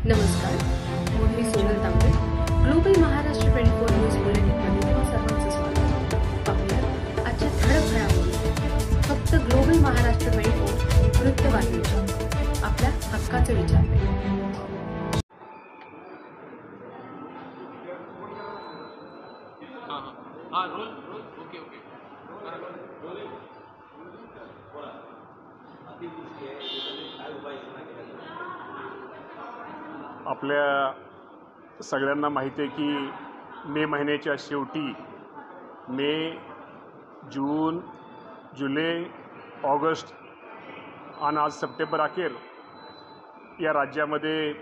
नमस्कार, मी सोनल तांबे. Global Maharashtra 24 news बुलेटिनमध्ये तुम्हा सर्वांचं स्वागत. पाहूया आजच्या ठळक घडामोडी. फक्त ग्लोबल महाराष्ट्र 24 वृत्तवाहिनीच्या आपल्या हक्काचे विचार. आपल्या सगळ्यांना माहिती आहे की मे महिन्याच्या शेवटी मे, जून, जुलै, ऑगस्ट आणि आज सप्टेंबर अखेर या राज्यामध्ये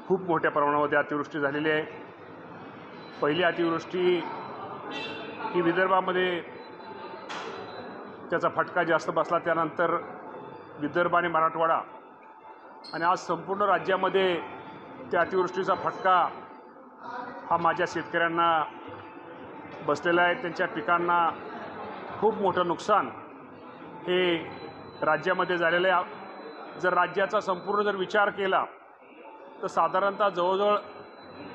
खूप मोठ्या प्रमाणामध्ये अतिवृष्टी झालेली आहे. पहिली अतिवृष्टी ही विदर्भामध्ये त्याचा फटका जास्त बसला, त्यानंतर विदर्भ आणि मराठवाडा आणि आज संपूर्ण राज्यामध्ये त्या अतिवृष्टीचा फटका हा माझ्या शेतकऱ्यांना बसलेला आहे. त्यांच्या पिकांना खूप मोठं नुकसान हे राज्यामध्ये झालेलं आहे. जर राज्याचा संपूर्ण जर विचार केला तर साधारणतः जवळजवळ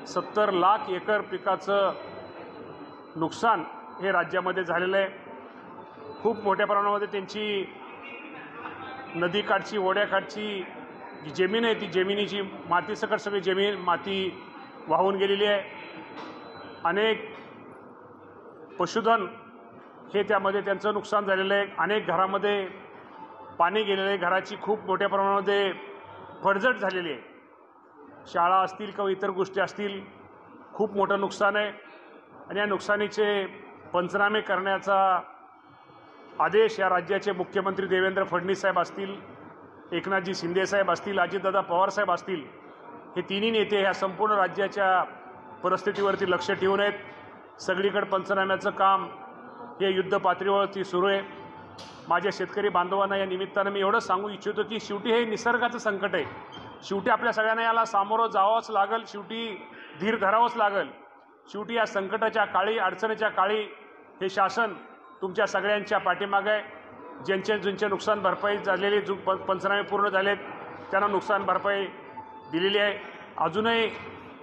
70 लाख एकर पिकाचं नुकसान हे राज्यामध्ये झालेलं आहे. खूप मोठ्या प्रमाणामध्ये त्यांची नदीकाठची, ओढ्याकाठची जी जमीन आहे ती जमिनीची मातीसकट सगळी जमीन माती वाहून गेलेली आहे. अनेक पशुधन हे त्यामध्ये त्यांचं नुकसान झालेलं आहे. अनेक घरामध्ये पाणी गेलेलं आहे. घराची खूप मोठ्या प्रमाणामध्ये पडझड झालेली आहे. शाळा असतील किंवा इतर गोष्टी असतील, खूप मोठं नुकसान आहे. आणि या नुकसानीचे पंचनामे करण्याचा आदेश या राज्याचे मुख्यमंत्री देवेंद्र फडणवीस साहेब असतील, एकनाथजी शिंदे साहेब असतील, अजितदादा पवार साहेब असतील, हे तिन्ही नेते ह्या संपूर्ण राज्याच्या परिस्थितीवरती लक्ष ठेवून आहेत. सगळीकडे पंचनाम्याचं काम हे युद्ध पातळीवरती सुरू आहे. माझ्या शेतकरी बांधवांना या निमित्तानं मी एवढंच सांगू इच्छितो की शेवटी हे निसर्गाचं संकट आहे. शेवटी आपल्या सगळ्यांना याला सामोरं जावंच लागेल. शेवटी धीर धरावंच लागेल. शेवटी या संकटाच्या काळी, अडचणीच्या काळी हे शासन तुमच्या सगळ्यांच्या पाठीमागे आहे. ज्यांचे नुकसान भरपाई झालेली, पंचनामे पूर्ण झालेत त्यांना नुकसान भरपाई दिलेली आहे. अजूनही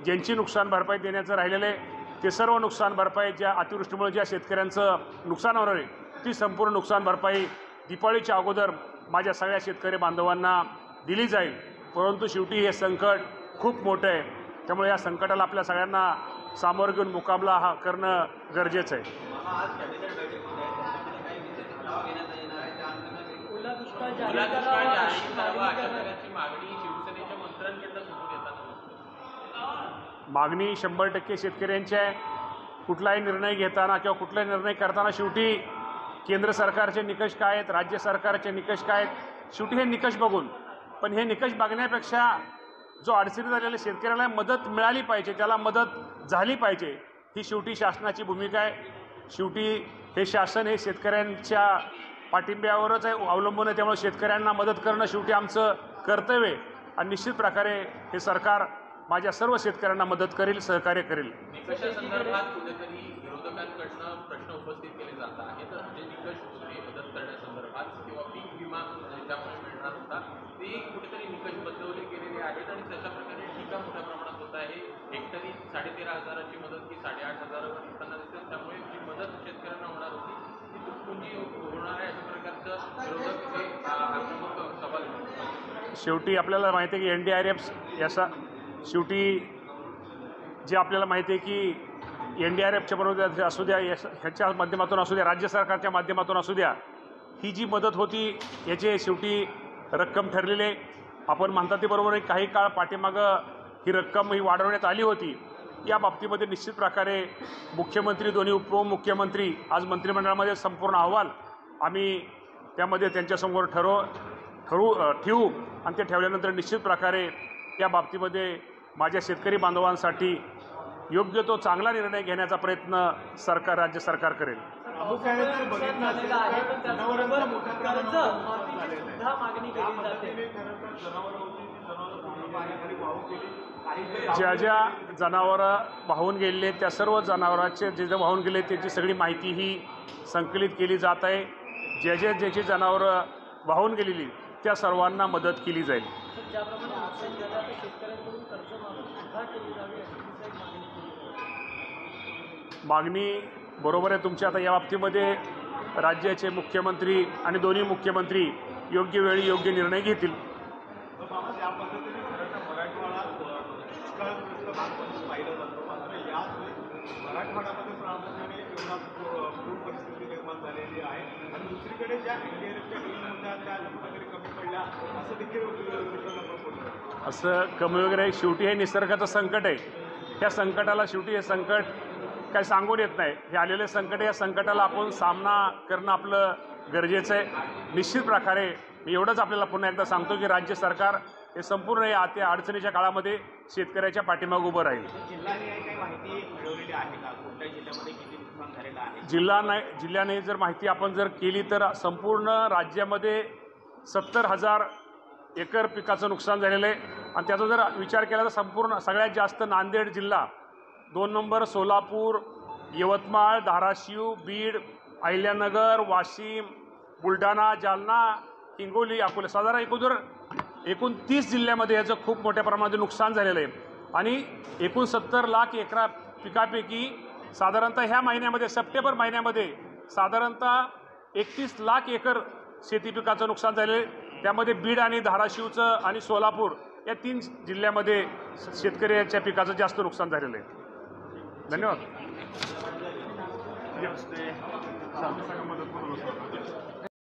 ज्यांची नुकसान भरपाई देण्याचं राहिलेलं आहे ते सर्व नुकसान भरपाई ज्या अतिवृष्टीमुळे ज्या शेतकऱ्यांचं नुकसान होणार आहे ती संपूर्ण नुकसान भरपाई दिवाळीच्या अगोदर माझ्या सगळ्या शेतकरी बांधवांना दिली जाईल. परंतु शेवटी हे संकट खूप मोठं आहे. त्यामुळे या संकटाला आपल्या सगळ्यांना सामोरं घेऊन मुकाबला हा करणं गरजेचं आहे. मागणी 100% शेतकऱ्यांची आहे. कुठलाही निर्णय घेताना किंवा कुठलाही निर्णय करताना शेवटी केंद्र सरकारचे निकष काय आहेत, राज्य सरकारचे निकष काय आहेत, शेवटी हे निकष बघून. पण हे निकष बघण्यापेक्षा जो अडचणी झालेल्या शेतकऱ्याला मदत मिळाली पाहिजे, त्याला मदत झाली पाहिजे, ही शेवटी शासनाची भूमिका आहे. शेवटी हे शासन हे शेतकऱ्यांच्या पाठिंब्यावरच आहे अवलंबून आहे. त्यामुळे शेतकऱ्यांना मदत करणं शेवटी आमचं कर्तव्य आहे. आणि निश्चित प्रकारे हे सरकार माझ्या सर्व शेतकऱ्यांना मदत करेल, सहकार्य करेल. निकषा संदर्भात कुठेतरी विरोधकांकडून प्रश्न उपस्थित केले जात आहेत. जे निकष होते मदत करण्यासंदर्भात किंवा पीक विमा ज्यामुळे मिळणार होता ते कुठेतरी निकष बदलवले गेलेले आहेत आणि तशा प्रकारे टीका मोठ्या प्रमाणात होत आहे. हेक्टरी 13,500ची मदत ही 8,500वर निघताना दिसते. त्यामुळे जी मदत शेतकऱ्यांना होणार होती ती तुटपुंजी होणार आहे अशा प्रकारचं विरोधक हे आक्रमक सवाल. शेवटी आपल्याला माहिती आहे की NDRF याचा शेवटी जे आपल्याला माहिती आहे की NDRFच्या बरोबर असू द्या, ह्याच्या माध्यमातून असू द्या, राज्य सरकारच्या माध्यमातून असू द्या, ही जी मदत होती याचे शेवटी रक्कम ठरलेली आहे. आपण म्हणतात ते बरोबर आहे. काही काळ पाठीमागं ही रक्कम ही वाढवण्यात आली होती. या बाबतीमध्ये निश्चित प्रकारे मुख्यमंत्री, दोन्ही उपमुख्यमंत्री आज मंत्रिमंडळामध्ये संपूर्ण अहवाल आम्ही त्यामध्ये त्यांच्यासमोर ठेवू आणि ते ठेवल्यानंतर निश्चित प्रकारे या बाबतीमध्ये माझ्या शेतकरी बांधवांसाठी योग्य तो चांगला निर्णय घेण्याचा प्रयत्न सरकार, राज्य सरकार करेल. ज्या ज्या जनावरं वाहून गेलेले त्या सर्व जनावरांचे जे वाहून गेले त्याची सगळी माहिती ही संकलित केली जात आहे. ज्याची जनावरं वाहून गेलेली त्या सर्वांना मदत केली जाईल. ज्याप्रमाणे नुकसान झालं तर शेतकऱ्यांकडून कर्ज मागणी बरोबर आहे तुमची. आता या बाबतीमध्ये राज्याचे मुख्यमंत्री आणि दोन्ही मुख्यमंत्री योग्य वेळी योग्य निर्णय घेतील. या पद्धतीने खरं तर मराठवाडा दुष्काळग्रस्त भाग म्हणून पाहिलं जातो. मात्र याच मराठवाड्यामध्ये प्रामुख्याने एवढा पूर परिस्थिती निर्माण झालेली आहे आणि दुसरीकडे ज्या एनडीआरएफच्या टीम होत्या त्या कुठेतरी कमी पडल्या असं देखील बोलतो. असं कमी वगैरे शेवटी हे निसर्गाचं संकट आहे. त्या संकटाला शेवटी हे संकट काय सांगून येत नाही. हे आलेले संकट, या संकटाला आपण सामना करणं आपलं गरजेचं आहे. निश्चित प्रकारे मी एवढंच आपल्याला पुन्हा एकदा सांगतो की राज्य सरकार हे संपूर्ण या अडचणीच्या काळामध्ये शेतकऱ्याच्या पाठीमागे उभं राहील. जिल्ह्याने काही माहिती मिळवलेली आहे का? कोणत्या जिल्ह्यामध्ये किती नुकसान झालेलं आहे? जिल्ह्याने जर माहिती आपण जर केली तर संपूर्ण राज्यामध्ये 70,000 एकर पिकाचं नुकसान झालेलं आहे. आणि त्याचा जर विचार केला तर संपूर्ण सगळ्यात जास्त नांदेड जिल्हा, 2 नंबर सोलापूर, यवतमाळ, धाराशिव, बीड, अहिल्यानगर, वाशिम, बुलढाणा, जालना, हिंगोली, अकोला, साधारण एकूण 30 जिल्ह्यामध्ये याचं खूप मोठ्या प्रमाणात नुकसान झालेलं आहे. आणि एकूण 70 लाख एकरा पिकापैकी साधारणतः ह्या महिन्यामध्ये सप्टेंबर महिन्यामध्ये साधारणतः 31 लाख एकर शेती पिकाचं नुकसान झालेलं आहे. त्यामध्ये बीड आणि धाराशिवचं आणि सोलापूर या 3 जिल्ह्यामध्ये शेतकऱ्याच्या पिकाचं जास्त नुकसान झालेलं आहे. धन्यवाद.